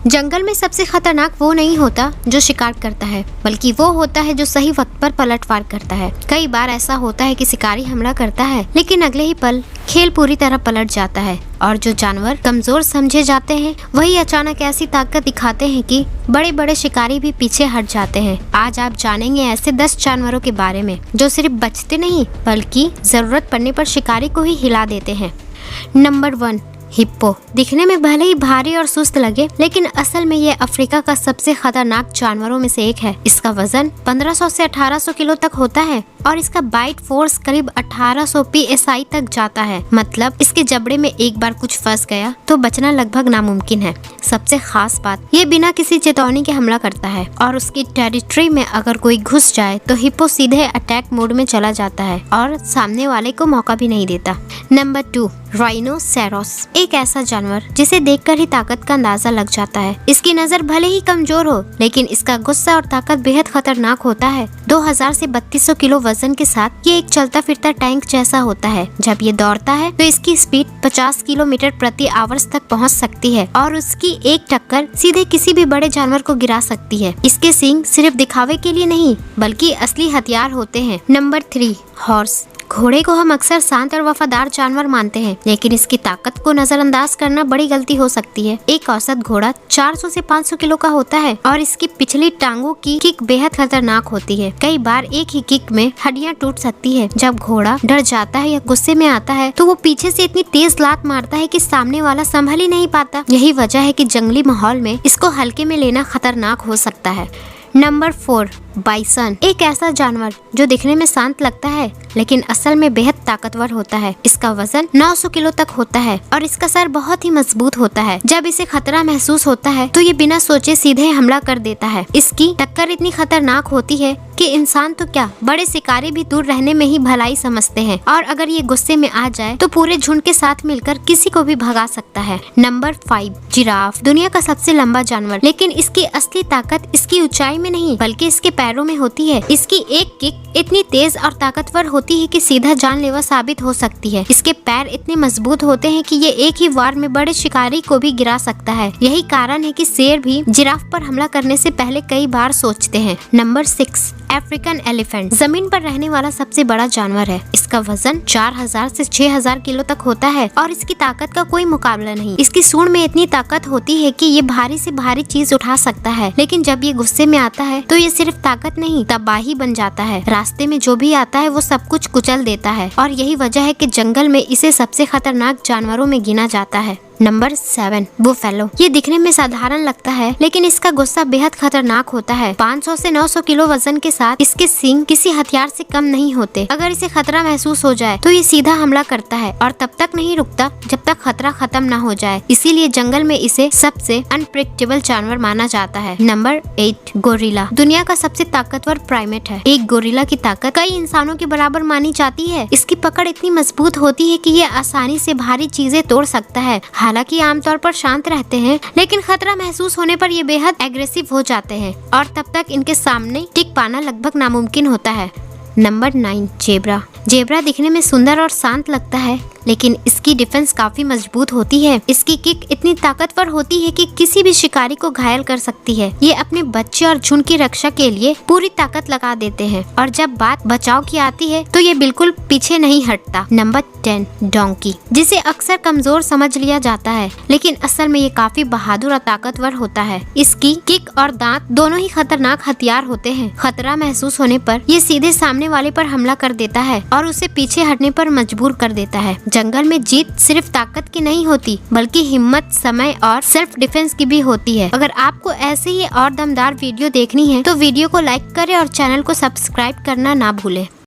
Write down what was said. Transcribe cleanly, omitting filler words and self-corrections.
जंगल में सबसे खतरनाक वो नहीं होता जो शिकार करता है, बल्कि वो होता है जो सही वक्त पर पलटवार करता है। कई बार ऐसा होता है कि शिकारी हमला करता है, लेकिन अगले ही पल खेल पूरी तरह पलट जाता है और जो जानवर कमजोर समझे जाते हैं वही अचानक ऐसी ताकत दिखाते हैं कि बड़े बड़े शिकारी भी पीछे हट जाते हैं। आज आप जानेंगे ऐसे 10 जानवरों के बारे में जो सिर्फ बचते नहीं बल्कि जरूरत पड़ने पर शिकारी को ही हिला देते हैं। Number 1, hippo. दिखने में भले ही भारी और सुस्त लगे, लेकिन असल में ये अफ्रीका का सबसे खतरनाक जानवरों में से एक है। इसका वजन 1500 से 1800 किलो तक होता है और इसका बाइट फोर्स करीब 1800 PSI तक जाता है। मतलब इसके जबड़े में एक बार कुछ फंस गया तो बचना लगभग नामुमकिन है। सबसे खास बात, ये बिना किसी चेतावनी के हमला करता है और उसकी टेरिटरी में अगर कोई घुस जाए तो हिप्पो सीधे अटैक मोड में चला जाता है और सामने वाले को मौका भी नहीं देता। Number 2, rhinoceros. एक ऐसा जानवर जिसे देखकर ही ताकत का अंदाजा लग जाता है। इसकी नजर भले ही कमजोर हो, लेकिन इसका गुस्सा और ताकत बेहद खतरनाक होता है। 2000 से 3200 किलो वजन के साथ ये एक चलता फिरता टैंक जैसा होता है। जब ये दौड़ता है तो इसकी स्पीड 50 किलोमीटर प्रति आवर्स तक पहुंच सकती है और उसकी एक टक्कर सीधे किसी भी बड़े जानवर को गिरा सकती है। इसके सींग सिर्फ दिखावे के लिए नहीं बल्कि असली हथियार होते हैं। Number 3, horse. घोड़े को हम अक्सर शांत और वफादार जानवर मानते हैं, लेकिन इसकी ताकत को नजरअंदाज करना बड़ी गलती हो सकती है। एक औसत घोड़ा 400 से 500 किलो का होता है और इसकी पिछली टांगों की किक बेहद खतरनाक होती है। कई बार एक ही किक में हड्डियां टूट सकती है। जब घोड़ा डर जाता है या गुस्से में आता है तो वो पीछे से इतनी तेज लात मारता है कि सामने वाला संभल ही नहीं पाता। यही वजह है कि जंगली माहौल में इसको हल्के में लेना खतरनाक हो सकता है। Number 4, bison. एक ऐसा जानवर जो दिखने में शांत लगता है लेकिन असल में बेहद ताकतवर होता है। इसका वजन 900 किलो तक होता है और इसका सर बहुत ही मजबूत होता है। जब इसे खतरा महसूस होता है तो ये बिना सोचे सीधे हमला कर देता है। इसकी टक्कर इतनी खतरनाक होती है कि इंसान तो क्या, बड़े शिकारी भी दूर रहने में ही भलाई समझते हैं और अगर ये गुस्से में आ जाए तो पूरे झुंड के साथ मिलकर किसी को भी भगा सकता है। Number 5, giraffe. दुनिया का सबसे लंबा जानवर, लेकिन इसकी असली ताकत इसकी ऊंचाई में नहीं बल्कि इसके पैरों में होती है। इसकी एक किक इतनी तेज और ताकतवर होती है कि सीधा जानलेवा साबित हो सकती है। इसके पैर इतने मजबूत होते हैं कि ये एक ही वार में बड़े शिकारी को भी गिरा सकता है। यही कारण है कि शेर भी जिराफ पर हमला करने से पहले कई बार सोचते हैं। Number 6, African elephant. जमीन पर रहने वाला सबसे बड़ा जानवर है। इसका वजन 4000 से 6000 किलो तक होता है और इसकी ताकत का कोई मुकाबला नहीं। इसकी सूंड में इतनी ताकत होती है कि ये भारी से भारी चीज उठा सकता है, लेकिन जब ये गुस्से में आता है तो ये सिर्फ ताकत नहीं तबाही बन जाता है। रास्ते में जो भी आता है वो सब कुछ कुचल देता है और यही वजह है कि जंगल में इसे सबसे खतरनाक जानवरों में गिना जाता है। Number 7, buffalo. ये दिखने में साधारण लगता है लेकिन इसका गुस्सा बेहद खतरनाक होता है। 500 से 900 किलो वजन के साथ इसके सींग किसी हथियार से कम नहीं होते। अगर इसे खतरा महसूस हो जाए तो ये सीधा हमला करता है और तब तक नहीं रुकता जब तक खतरा खत्म ना हो जाए। इसीलिए जंगल में इसे सबसे अनप्रेडिक्टेबल जानवर माना जाता है। Number 8, gorilla. दुनिया का सबसे ताकतवर प्राइमेट है। एक गोरिल्ला की ताकत कई इंसानों के बराबर मानी जाती है। इसकी पकड़ इतनी मजबूत होती है कि ये आसानी से भारी चीजें तोड़ सकता है। हालांकि आमतौर पर शांत रहते हैं, लेकिन खतरा महसूस होने पर ये बेहद एग्रेसिव हो जाते हैं और तब तक इनके सामने टिक पाना लगभग नामुमकिन होता है। Number 9, zebra. जेब्रा दिखने में सुंदर और शांत लगता है, लेकिन इसकी डिफेंस काफी मजबूत होती है। इसकी किक इतनी ताकतवर होती है कि किसी भी शिकारी को घायल कर सकती है। ये अपने बच्चे और झुंड की रक्षा के लिए पूरी ताकत लगा देते हैं और जब बात बचाव की आती है तो ये बिल्कुल पीछे नहीं हटता। Number 10, donkey. जिसे अक्सर कमजोर समझ लिया जाता है, लेकिन असल में ये काफी बहादुर और ताकतवर होता है। इसकी किक और दांत दोनों ही खतरनाक हथियार होते हैं। खतरा महसूस होने पर ये सीधे सामने वाले पर हमला कर देता है और उसे पीछे हटने पर मजबूर कर देता है। जंगल में जीत सिर्फ ताकत की नहीं होती बल्कि हिम्मत, समय और सेल्फ डिफेंस की भी होती है। अगर आपको ऐसे ही और दमदार वीडियो देखनी है तो वीडियो को लाइक करें और चैनल को सब्सक्राइब करना ना भूलें।